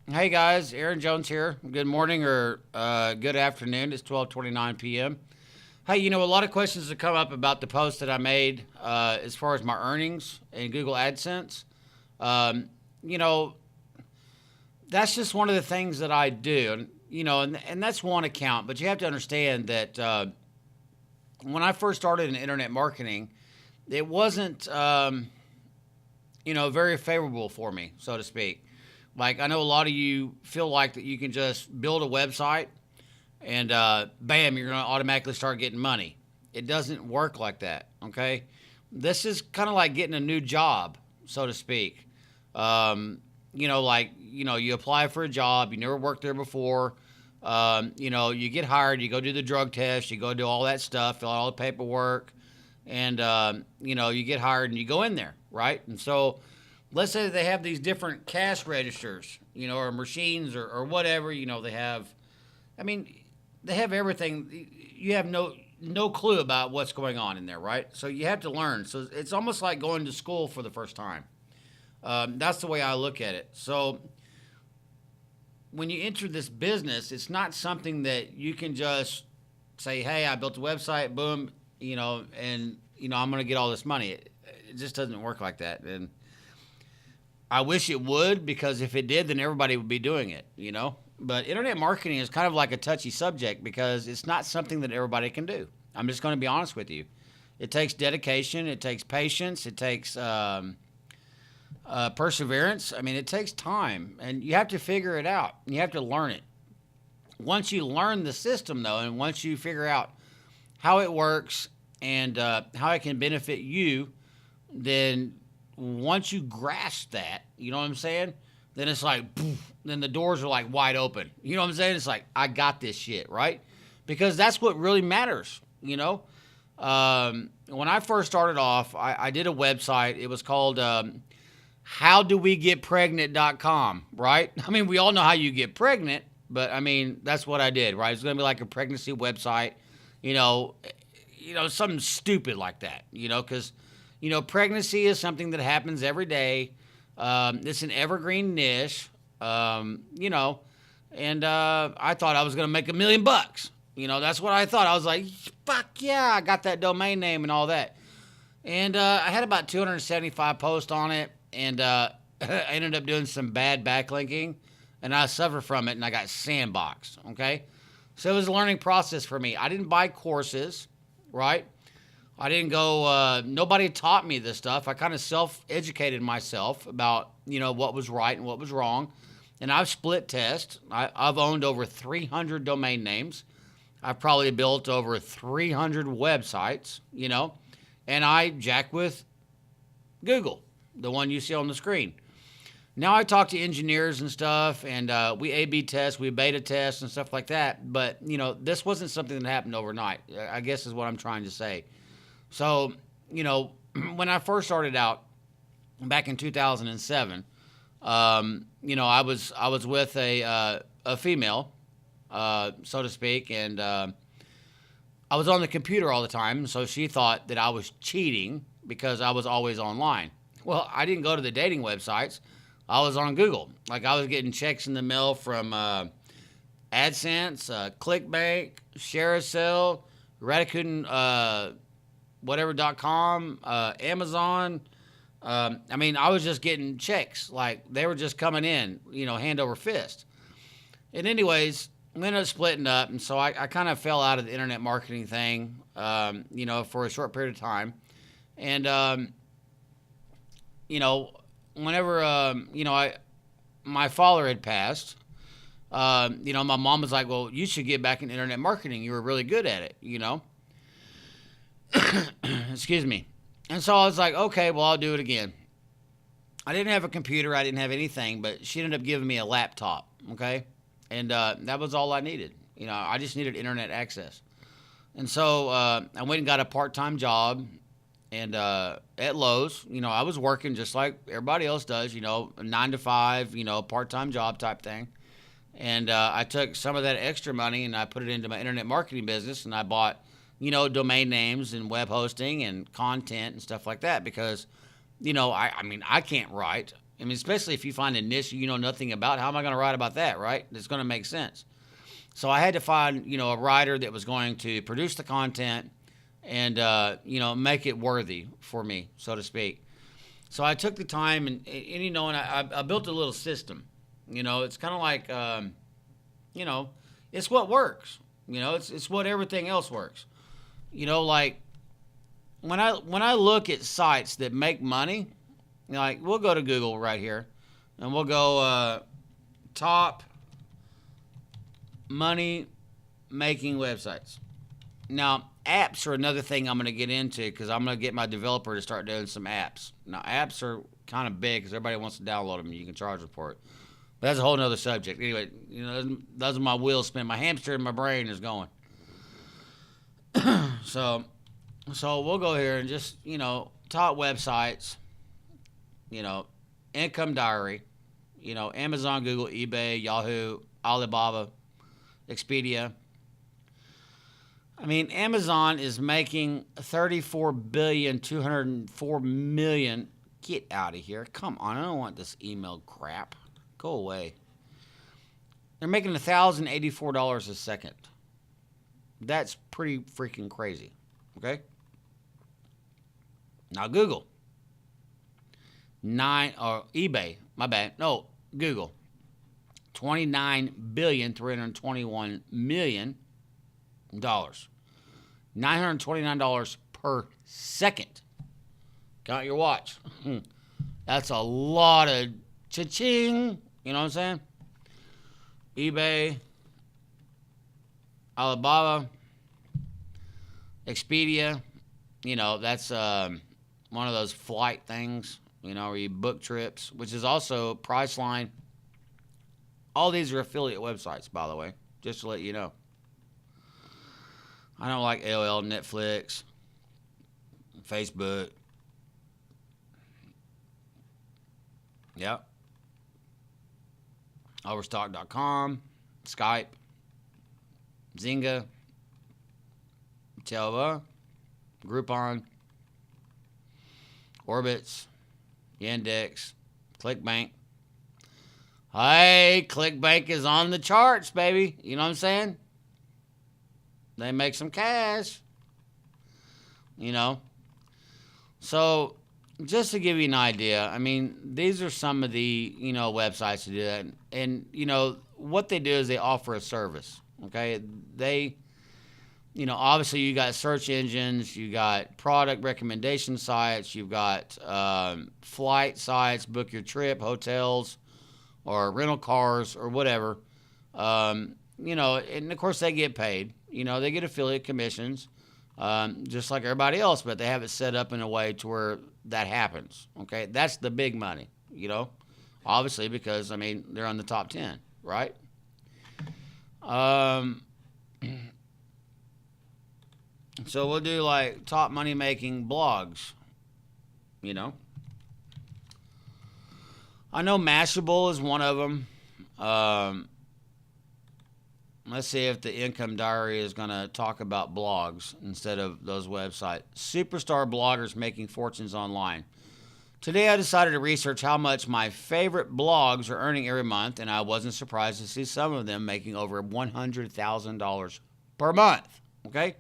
Hey guys, Aaron Jones here. Good morning or good afternoon. It's 12:29 p.m. Hey, a lot of questions have come up about the post that I made as far as my earnings in Google AdSense. Um, you know, that's just one of the things that I do, and that's one account. But you have to understand that when I first started in internet marketing, it wasn't very favorable for me, so to speak. Like I know a lot of you feel like that you can just build a website and bam, you're going to automatically start getting money. It doesn't work like that. Okay, this is kind of like getting a new job, so to speak. You apply for a job, you never worked there before. You get hired, you go do the drug test, you go do all that stuff, fill out all the paperwork, and you get hired and you go in there, right? And so let's say they have these different cash registers, or machines or whatever, they have. I mean, they have everything. You have no clue about what's going on in there, right? So you have to learn. So it's almost like going to school for the first time. That's the way I look at it. So when you enter this business, it's not something that you can just say, "Hey, I built a website, boom, and I'm going to get all this money." It just doesn't work like that, and I wish it would because if it did, then everybody would be doing it. But internet marketing is kind of like a touchy subject because it's not something that everybody can do. I'm just going to be honest with you. It takes dedication, it takes patience, it takes perseverance. I mean, it takes time, and you have to figure it out. You have to learn it. Once you learn the system, though, and once you figure out how it works and how it can benefit you, then once you grasp that, you know what I'm saying? Then it's like, poof, then the doors are like wide open. You know what I'm saying? It's like, I got this shit, right? Because that's what really matters. When I first started off, I did a website. It was called howdowegetpregnant.com, right? I mean, we all know how you get pregnant, but I mean, that's what I did, right? It's going to be like a pregnancy website, you know, something stupid like that, because pregnancy is something that happens every day. It's an evergreen niche, and I thought I was going to make $1 million. That's what I thought. I was like, fuck yeah, I got that domain name and all that. And I had about 275 posts on it, and I ended up doing some bad backlinking, and I suffered from it, and I got sandboxed, okay? So it was a learning process for me. I didn't buy courses, right? I didn't go, nobody taught me this stuff. I kind of self-educated myself about, what was right and what was wrong. And I've split test. I've owned over 300 domain names. I've probably built over 300 websites, and I jack with Google, the one you see on the screen. Now I talk to engineers and stuff, and we A/B test, we beta test, and stuff like that. But this wasn't something that happened overnight. I guess is what I'm trying to say. So, when I first started out back in 2007, I was with a female, so to speak, and I was on the computer all the time. So she thought that I was cheating because I was always online. Well, I didn't go to the dating websites. I was on Google. Like I was getting checks in the mail from AdSense, ClickBank, ShareASale, Rakuten, whatever.com, Amazon. I mean, I was just getting checks. Like they were just coming in, hand over fist. And anyways, we ended up splitting up. And so I kind of fell out of the internet marketing thing, for a short period of time. And, whenever, my father had passed, my mom was like, well, you should get back in internet marketing. You were really good at it. Excuse me. And so I was like, okay, well, I'll do it again. I didn't have a computer. I didn't have anything, but she ended up giving me a laptop. Okay. And that was all I needed. I just needed internet access. And so I went and got a part-time job and at Lowe's. I was working just like everybody else does, a 9 to 5, part-time job type thing. And I took some of that extra money and I put it into my internet marketing business, and I bought domain names and web hosting and content and stuff like that because, I mean, I can't write. I mean, especially if you find a niche you know nothing about, how am I going to write about that, right? It's going to make sense. So I had to find, a writer that was going to produce the content and, make it worthy for me, so to speak. So I took the time and I built a little system. It's kind of like, it's what works. It's what everything else works. Like when I look at sites that make money, like we'll go to Google right here, and we'll go top money making websites. Now, apps are another thing I'm going to get into because I'm going to get my developer to start doing some apps. Now, apps are kind of big because everybody wants to download them and you can charge them for it. But that's a whole other subject. Anyway, those are my wheels spin. My hamster in my brain is going. So we'll go here and just, top websites, Income Diary, Amazon, Google, eBay, Yahoo, Alibaba, Expedia. I mean, Amazon is making $34,204,000,000. Get out of here. Come on. I don't want this email crap. Go away. They're making $1,084 a second. That's pretty freaking crazy. Okay? Now, Google. eBay. My bad. No, Google. $29,321,000,000. $929 per second. Count your watch. That's a lot of cha-ching. You know what I'm saying? eBay, Alibaba, Expedia. That's one of those flight things, where you book trips, which is also Priceline. All these are affiliate websites, by the way, just to let you know. I don't like AOL, Netflix, Facebook. Yep. Overstock.com, Skype, Zynga, Telva, Groupon, Orbitz, Yandex, ClickBank. Hey, ClickBank is on the charts, baby. You know what I'm saying? They make some cash. So just to give you an idea, I mean, these are some of the, websites to do that. And, what they do is they offer a service, okay? They, obviously you got search engines, you got product recommendation sites, you've got flight sites, book your trip, hotels, or rental cars, or whatever. And of course they get paid. They get affiliate commissions, just like everybody else, but they have it set up in a way to where that happens. Okay, that's the big money. Obviously because they're on the top 10, right? So we'll do like top money making blogs. I know Mashable is one of them. Let's see if the Income Diary is going to talk about blogs instead of those websites. Superstar bloggers making fortunes online. Today I decided to research how much my favorite blogs are earning every month, and I wasn't surprised to see some of them making over $100,000 per month. Okay?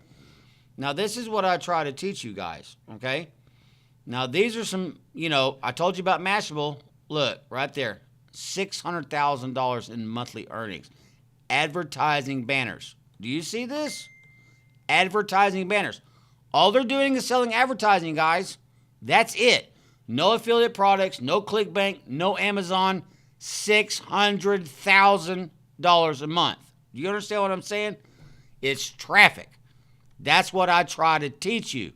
Now this is what I try to teach you guys. Okay? Now these are some, I told you about Mashable. Look, right there. $600,000 in monthly earnings. Advertising banners. Do you see this? Advertising banners. All they're doing is selling advertising, guys. That's it. No affiliate products, no ClickBank, no Amazon. $600,000 a month. Do you understand what I'm saying? It's traffic. That's what I try to teach you.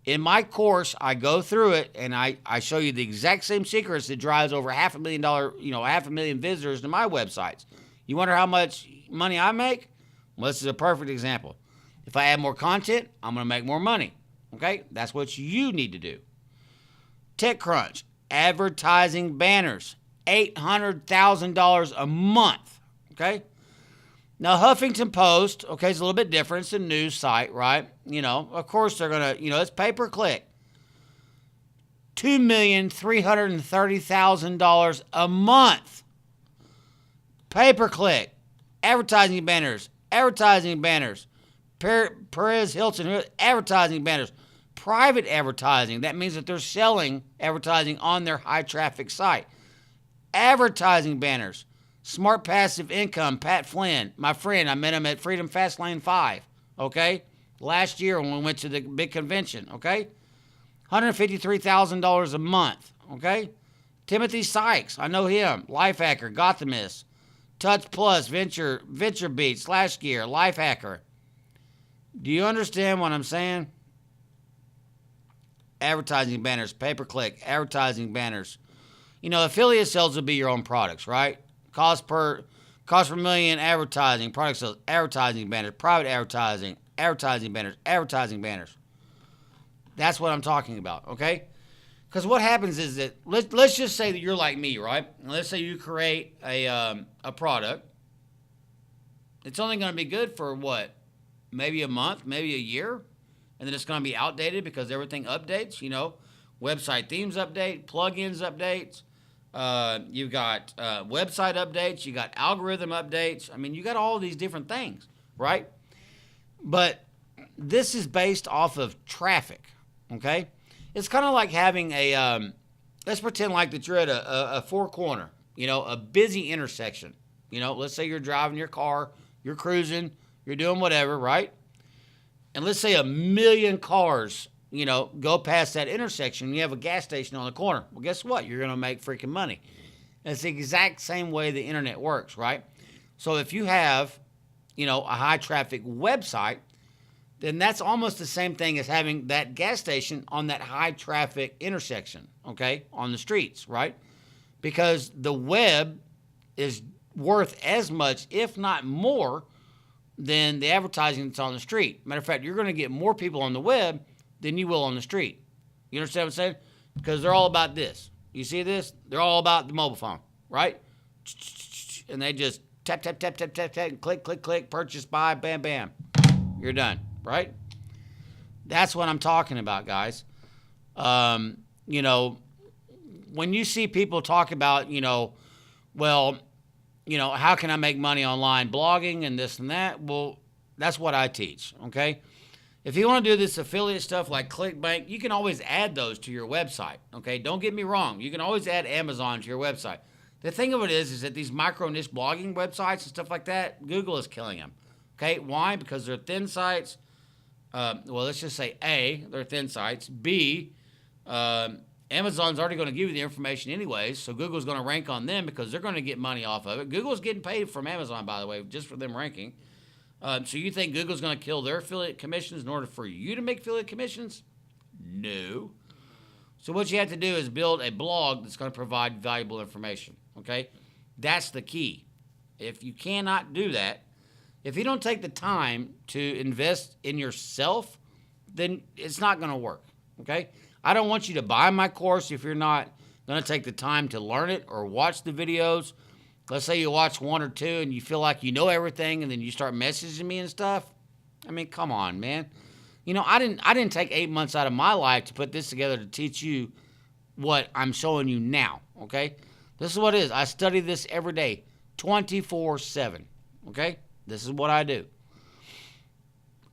In my course, I go through it and I show you the exact same secrets that drives over $500,000 visitors to my websites. You wonder how much money I make? Well, this is a perfect example. If I add more content, I'm going to make more money. Okay? That's what you need to do. TechCrunch, advertising banners, $800,000 a month. Okay? Now, Huffington Post, okay, is a little bit different. It's a news site, right? Of course they're going to, it's pay-per-click. $2,330,000 a month. Pay-per-click, advertising banners, Perez Hilton, advertising banners, private advertising. That means that they're selling advertising on their high traffic site. Advertising banners, Smart Passive Income, Pat Flynn, my friend. I met him at Freedom Fastlane 5, okay? Last year when we went to the big convention, okay? $153,000 a month, okay? Timothy Sykes, I know him. Lifehacker, Gothamist, Touch Plus, Venture Beat, Slash Gear, Lifehacker. Do you understand what I'm saying? Advertising banners, pay-per-click, advertising banners. You know, affiliate sales will be your own products, right? Cost per million advertising, product sales, advertising banners, private advertising, advertising banners. That's what I'm talking about, okay? Because what happens is that, let's just say that you're like me, right? Let's say you create a product. It's only going to be good for what? Maybe a month, maybe a year. And then it's going to be outdated because everything updates, you know. Website themes update, plugins updates. You've got website updates. You got algorithm updates. I mean, you got all these different things, right? But this is based off of traffic, okay? It's kind of like having let's pretend like that you're at a four corner, you know, a busy intersection. You know, let's say you're driving your car, you're cruising, you're doing whatever, right? And let's say 1 million cars, you know, go past that intersection and you have a gas station on the corner. Well, guess what? You're going to make freaking money. It's the exact same way the internet works, right? So if you have, you know, a high traffic website, then that's almost the same thing as having that gas station on that high traffic intersection, okay, on the streets, right? Because the web is worth as much, if not more, than the advertising that's on the street. Matter of fact, you're going to get more people on the web than you will on the street. You understand what I'm saying? Because they're all about this. You see this? They're all about the mobile phone, right? And they just tap, and click, purchase, buy, bam, bam. You're done, right? That's what I'm talking about, guys. You know, when you see people talk about, you know, well, you know, how can I make money online blogging and this and that? Well, that's what I teach, okay? If you want to do this affiliate stuff like ClickBank, you can always add those to your website, okay? Don't get me wrong. You can always add Amazon to your website. The thing of it is that these micro niche blogging websites and stuff like that, Google is killing them, okay? Why? Because they're thin sites. Well, let's just say A, they're thin sites. B, Amazon's already going to give you the information anyways, so Google's going to rank on them because they're going to get money off of it. Google's getting paid from Amazon, by the way, just for them ranking. So you think Google's going to kill their affiliate commissions in order for you to make affiliate commissions? No. So what you have to do is build a blog that's going to provide valuable information, okay? That's the key. If you cannot do that, if you don't take the time to invest in yourself, then it's not going to work, okay? I don't want you to buy my course if you're not going to take the time to learn it or watch the videos. Let's say you watch one or two and you feel like you know everything and then you start messaging me and stuff. I mean, come on, man. You know, I didn't take 8 months out of my life to put this together to teach you what I'm showing you now, okay? This is what it is. I study this every day, 24/7, okay? This is what I do.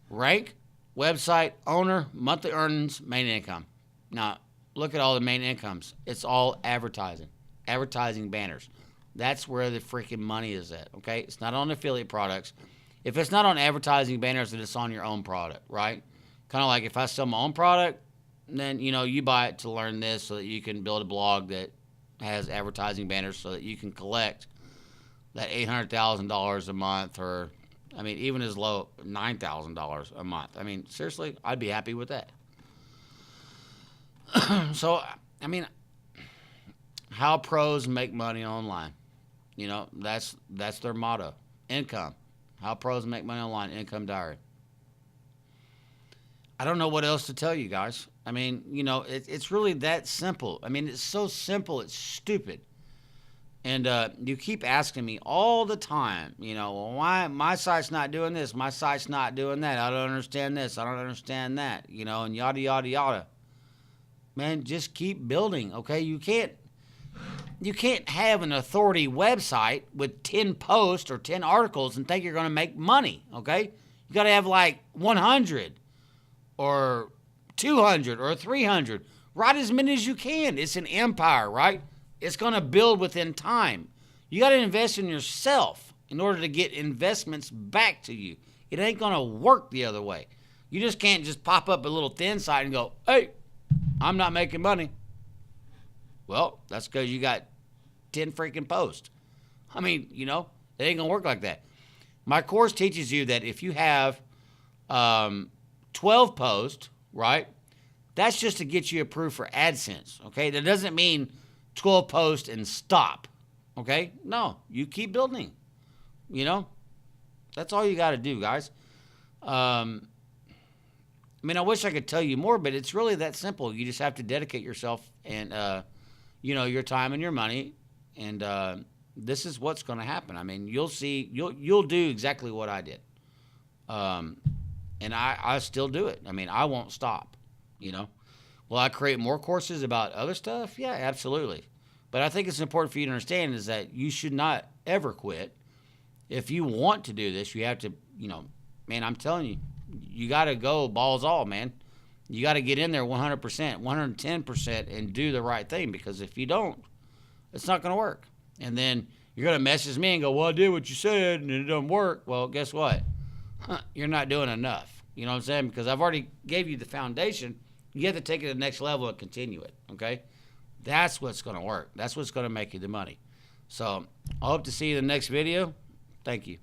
Rank, website, owner, monthly earnings, main income. Now, look at all the main incomes. It's all advertising banners. That's where the freaking money is at, okay? It's not on affiliate products. If it's not on advertising banners, then it's on your own product, right? Kind of like if I sell my own product, then, you know, you buy it to learn this so that you can build a blog that has advertising banners so that you can collect that $800,000 a month or, I mean, even as low $9,000 a month. I mean, seriously, I'd be happy with that. So, I mean, how pros make money online. You know, that's their motto. Income. How pros make money online. Income diary. I don't know what else to tell you guys. I mean, you know, it's really that simple. I mean, it's so simple, it's stupid. And you keep asking me all the time, you know, well, why my site's not doing this, my site's not doing that, I don't understand this, I don't understand that, you know, and yada, yada, yada. man, just keep building. Okay, you can't have an authority website with 10 posts or 10 articles and think you're going to make money. Okay, you got to have like 100 or 200 or 300. Write as many as you can. It's an empire, right? It's going to build within time. You got to invest in yourself in order to get investments back to you. It ain't going to work the other way. You just can't just pop up a little thin site and go, hey, I'm not making money. Well, that's because you got 10 freaking posts. I mean, it ain't going to work like that. My course teaches you that if you have 12 posts, right, that's just to get you approved for AdSense, okay? That doesn't mean 12 posts and stop, okay? No, you keep building, That's all you got to do, guys. I wish I could tell you more, but it's really that simple. You just have to dedicate yourself and, your time and your money, and this is what's going to happen. I mean, you'll see, you'll do exactly what I did, and I still do it. I mean, I won't stop, Will I create more courses about other stuff? Yeah, absolutely. But I think it's important for you to understand is that you should not ever quit. If you want to do this, you have to, man, I'm telling you, you got to go balls all, man. You got to get in there 100%, 110% and do the right thing, because if you don't, it's not going to work. And then you're going to message me and go, well, I did what you said and it doesn't work. Well, guess what? You're not doing enough. You know what I'm saying? Because I've already gave you the foundation. You have to take it to the next level and continue it, okay? That's what's going to work. That's what's going to make you the money. So I hope to see you in the next video. Thank you.